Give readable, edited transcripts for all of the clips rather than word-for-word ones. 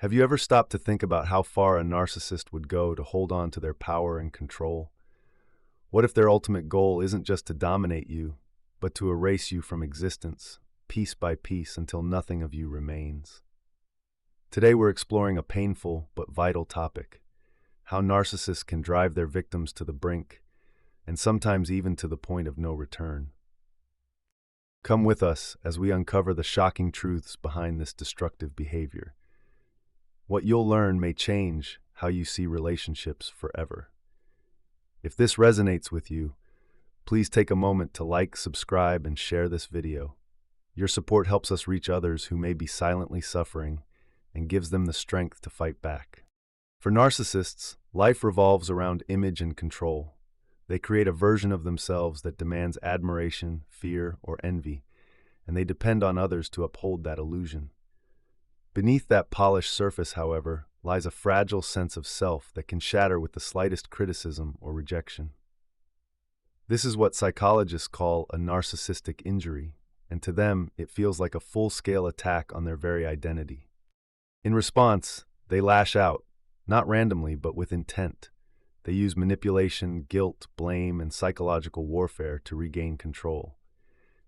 Have you ever stopped to think about how far a narcissist would go to hold on to their power and control? What if their ultimate goal isn't just to dominate you, but to erase you from existence, piece by piece, until nothing of you remains? Today we're exploring a painful but vital topic: how narcissists can drive their victims to the brink, and sometimes even to the point of no return. Come with us as we uncover the shocking truths behind this destructive behavior. What you'll learn may change how you see relationships forever. If this resonates with you, please take a moment to like, subscribe, and share this video. Your support helps us reach others who may be silently suffering and gives them the strength to fight back. For narcissists, life revolves around image and control. They create a version of themselves that demands admiration, fear, or envy, and they depend on others to uphold that illusion. Beneath that polished surface, however, lies a fragile sense of self that can shatter with the slightest criticism or rejection. This is what psychologists call a narcissistic injury, and to them, it feels like a full-scale attack on their very identity. In response, they lash out, not randomly, but with intent. They use manipulation, guilt, blame, and psychological warfare to regain control.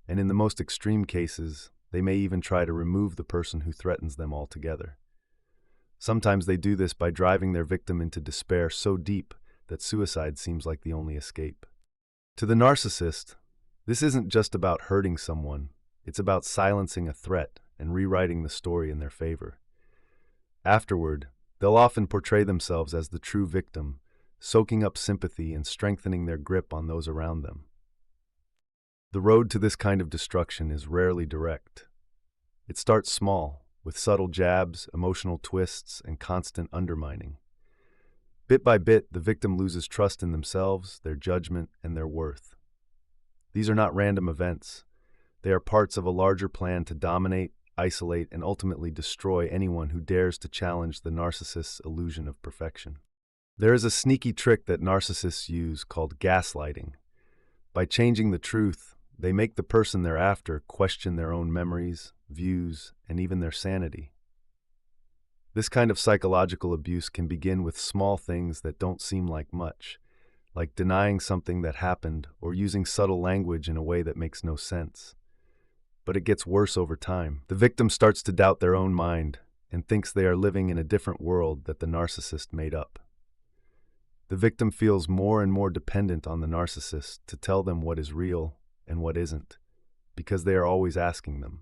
And in the most extreme cases, they may even try to remove the person who threatens them altogether. Sometimes they do this by driving their victim into despair so deep that suicide seems like the only escape. To the narcissist, this isn't just about hurting someone, it's about silencing a threat and rewriting the story in their favor. Afterward, they'll often portray themselves as the true victim, soaking up sympathy and strengthening their grip on those around them. The road to this kind of destruction is rarely direct. It starts small, with subtle jabs, emotional twists, and constant undermining. Bit by bit, the victim loses trust in themselves, their judgment, and their worth. These are not random events. They are parts of a larger plan to dominate, isolate, and ultimately destroy anyone who dares to challenge the narcissist's illusion of perfection. There is a sneaky trick that narcissists use called gaslighting. By changing the truth, they make the person they're after question their own memories, views, and even their sanity. This kind of psychological abuse can begin with small things that don't seem like much, like denying something that happened or using subtle language in a way that makes no sense. But it gets worse over time. The victim starts to doubt their own mind and thinks they are living in a different world that the narcissist made up. The victim feels more and more dependent on the narcissist to tell them what is real and what isn't, because they are always asking them.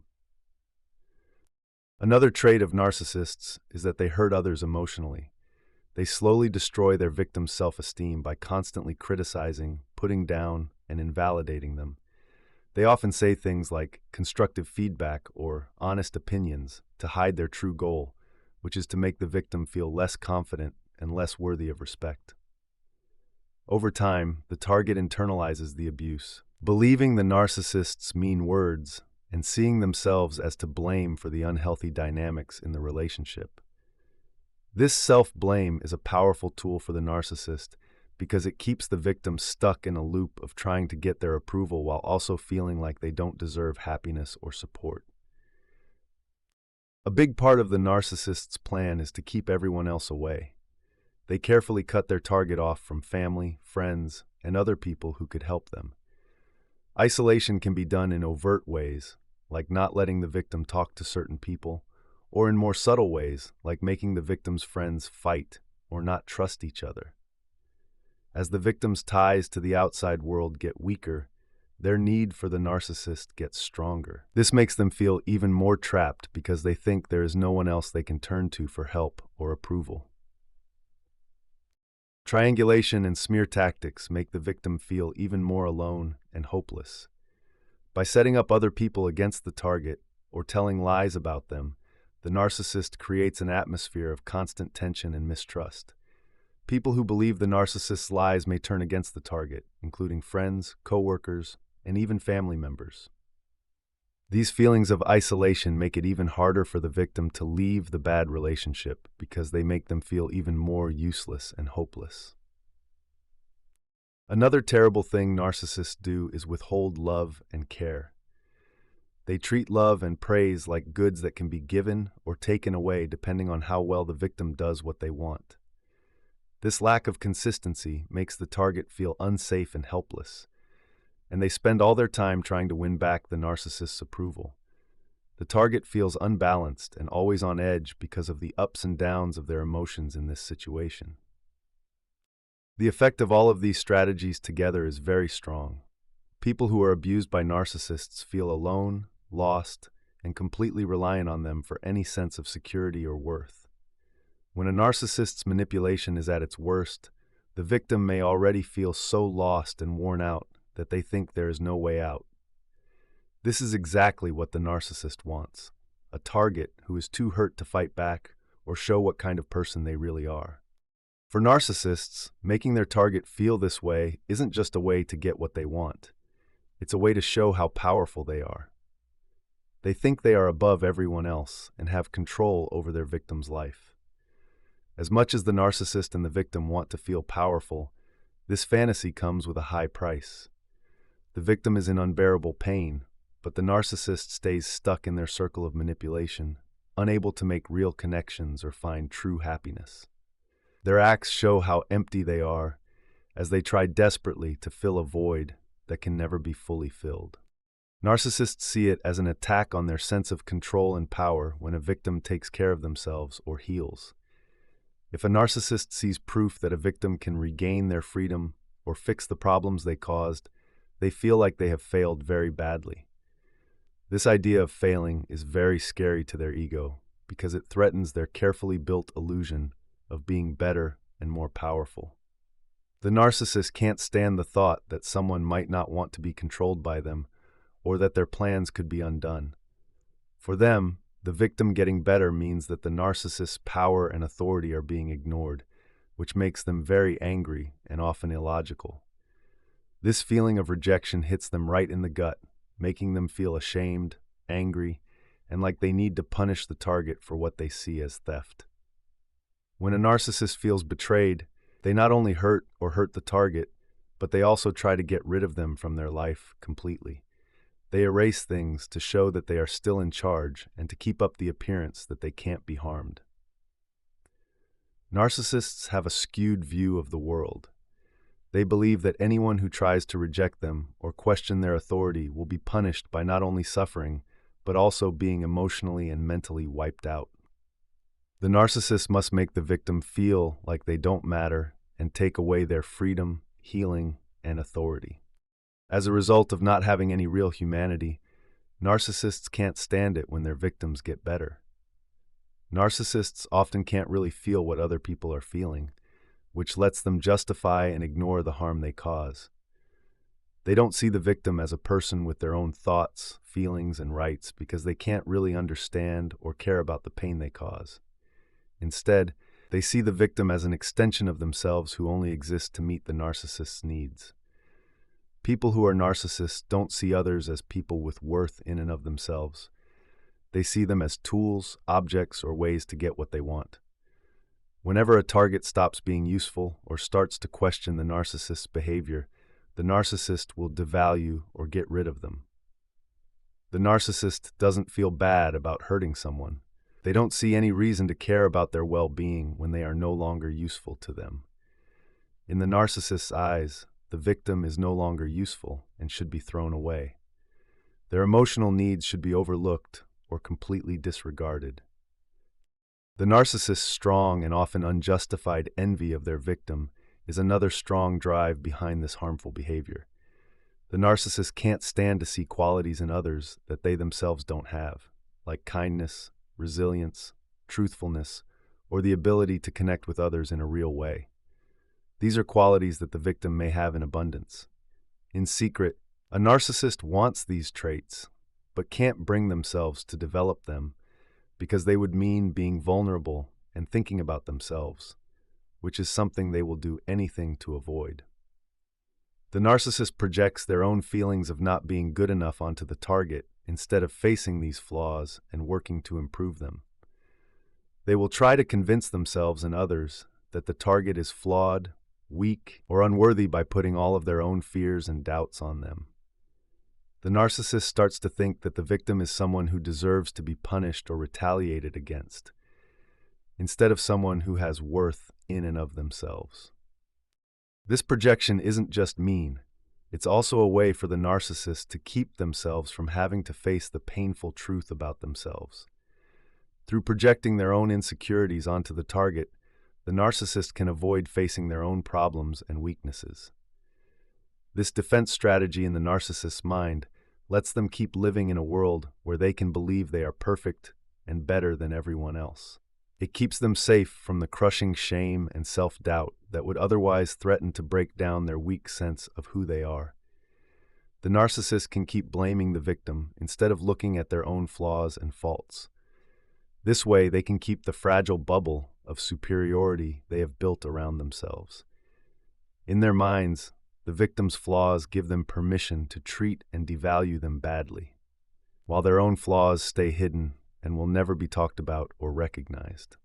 Another trait of narcissists is that they hurt others emotionally. They slowly destroy their victim's self-esteem by constantly criticizing, putting down, and invalidating them. They often say things like constructive feedback or honest opinions to hide their true goal, which is to make the victim feel less confident and less worthy of respect. Over time, the target internalizes the abuse, believing the narcissist's mean words and seeing themselves as to blame for the unhealthy dynamics in the relationship. This self-blame is a powerful tool for the narcissist because it keeps the victim stuck in a loop of trying to get their approval while also feeling like they don't deserve happiness or support. A big part of the narcissist's plan is to keep everyone else away. They carefully cut their target off from family, friends, and other people who could help them. Isolation can be done in overt ways, like not letting the victim talk to certain people, or in more subtle ways, like making the victim's friends fight or not trust each other. As the victim's ties to the outside world get weaker, their need for the narcissist gets stronger. This makes them feel even more trapped because they think there is no one else they can turn to for help or approval. Triangulation and smear tactics make the victim feel even more alone and hopeless. By setting up other people against the target or telling lies about them, the narcissist creates an atmosphere of constant tension and mistrust. People who believe the narcissist's lies may turn against the target, including friends, coworkers, and even family members. These feelings of isolation make it even harder for the victim to leave the bad relationship because they make them feel even more useless and hopeless. Another terrible thing narcissists do is withhold love and care. They treat love and praise like goods that can be given or taken away depending on how well the victim does what they want. This lack of consistency makes the target feel unsafe and helpless, and they spend all their time trying to win back the narcissist's approval. The target feels unbalanced and always on edge because of the ups and downs of their emotions in this situation. The effect of all of these strategies together is very strong. People who are abused by narcissists feel alone, lost, and completely reliant on them for any sense of security or worth. When a narcissist's manipulation is at its worst, the victim may already feel so lost and worn out that they think there is no way out. This is exactly what the narcissist wants, a target who is too hurt to fight back or show what kind of person they really are. For narcissists, making their target feel this way isn't just a way to get what they want. It's a way to show how powerful they are. They think they are above everyone else and have control over their victim's life. As much as the narcissist and the victim want to feel powerful, this fantasy comes with a high price. The victim is in unbearable pain, but the narcissist stays stuck in their circle of manipulation, unable to make real connections or find true happiness. Their acts show how empty they are, as they try desperately to fill a void that can never be fully filled. Narcissists see it as an attack on their sense of control and power when a victim takes care of themselves or heals. If a narcissist sees proof that a victim can regain their freedom or fix the problems they caused, they feel like they have failed very badly. This idea of failing is very scary to their ego because it threatens their carefully built illusion of being better and more powerful. The narcissist can't stand the thought that someone might not want to be controlled by them or that their plans could be undone. For them, the victim getting better means that the narcissist's power and authority are being ignored, which makes them very angry and often illogical. This feeling of rejection hits them right in the gut, making them feel ashamed, angry, and like they need to punish the target for what they see as theft. When a narcissist feels betrayed, they not only hurt the target, but they also try to get rid of them from their life completely. They erase things to show that they are still in charge and to keep up the appearance that they can't be harmed. Narcissists have a skewed view of the world. They believe that anyone who tries to reject them or question their authority will be punished by not only suffering, but also being emotionally and mentally wiped out. The narcissist must make the victim feel like they don't matter and take away their freedom, healing, and authority. As a result of not having any real humanity, narcissists can't stand it when their victims get better. Narcissists often can't really feel what other people are feeling, which lets them justify and ignore the harm they cause. They don't see the victim as a person with their own thoughts, feelings, and rights because they can't really understand or care about the pain they cause. Instead, they see the victim as an extension of themselves who only exist to meet the narcissist's needs. People who are narcissists don't see others as people with worth in and of themselves. They see them as tools, objects, or ways to get what they want. Whenever a target stops being useful or starts to question the narcissist's behavior, the narcissist will devalue or get rid of them. The narcissist doesn't feel bad about hurting someone. They don't see any reason to care about their well-being when they are no longer useful to them. In the narcissist's eyes, the victim is no longer useful and should be thrown away. Their emotional needs should be overlooked or completely disregarded. The narcissist's strong and often unjustified envy of their victim is another strong drive behind this harmful behavior. The narcissist can't stand to see qualities in others that they themselves don't have, like kindness, resilience, truthfulness, or the ability to connect with others in a real way. These are qualities that the victim may have in abundance. In secret, a narcissist wants these traits, but can't bring themselves to develop them because they would mean being vulnerable and thinking about themselves, which is something they will do anything to avoid. The narcissist projects their own feelings of not being good enough onto the target instead of facing these flaws and working to improve them. They will try to convince themselves and others that the target is flawed, weak, or unworthy by putting all of their own fears and doubts on them. The narcissist starts to think that the victim is someone who deserves to be punished or retaliated against, instead of someone who has worth in and of themselves. This projection isn't just mean, it's also a way for the narcissist to keep themselves from having to face the painful truth about themselves. Through projecting their own insecurities onto the target, the narcissist can avoid facing their own problems and weaknesses. This defense strategy in the narcissist's mind lets them keep living in a world where they can believe they are perfect and better than everyone else. It keeps them safe from the crushing shame and self-doubt that would otherwise threaten to break down their weak sense of who they are. The narcissist can keep blaming the victim instead of looking at their own flaws and faults. This way, they can keep the fragile bubble of superiority they have built around themselves. In their minds, the victim's flaws give them permission to treat and devalue them badly, while their own flaws stay hidden and will never be talked about or recognized.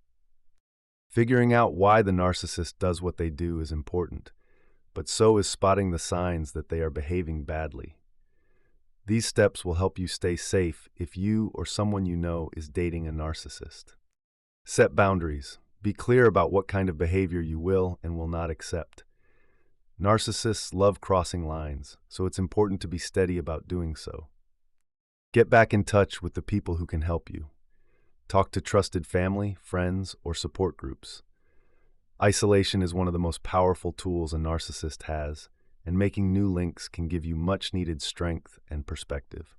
Figuring out why the narcissist does what they do is important, but so is spotting the signs that they are behaving badly. These steps will help you stay safe if you or someone you know is dating a narcissist. Set boundaries. Be clear about what kind of behavior you will and will not accept. Narcissists love crossing lines, so it's important to be steady about doing so. Get back in touch with the people who can help you. Talk to trusted family, friends, or support groups. Isolation is one of the most powerful tools a narcissist has, and making new links can give you much-needed strength and perspective.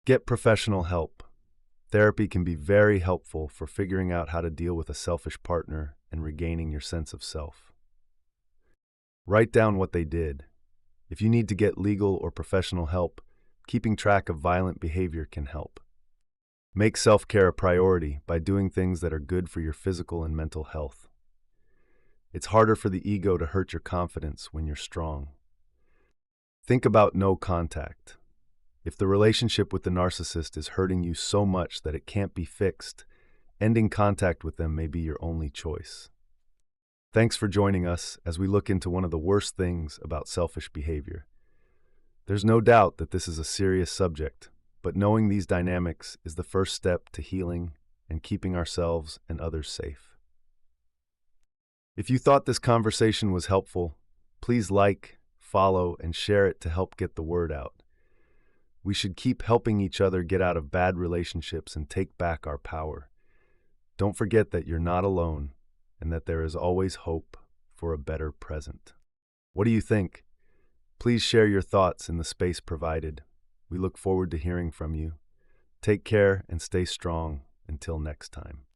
Get professional help. Therapy can be very helpful for figuring out how to deal with a selfish partner and regaining your sense of self. Write down what they did. If you need to get legal or professional help, keeping track of violent behavior can help. Make self-care a priority by doing things that are good for your physical and mental health. It's harder for the ego to hurt your confidence when you're strong. Think about no contact. If the relationship with the narcissist is hurting you so much that it can't be fixed, ending contact with them may be your only choice. Thanks for joining us as we look into one of the worst things about selfish behavior. There's no doubt that this is a serious subject, but knowing these dynamics is the first step to healing and keeping ourselves and others safe. If you thought this conversation was helpful, please like, follow, and share it to help get the word out. We should keep helping each other get out of bad relationships and take back our power. Don't forget that you're not alone and that there is always hope for a better present. What do you think? Please share your thoughts in the space provided. We look forward to hearing from you. Take care and stay strong until next time.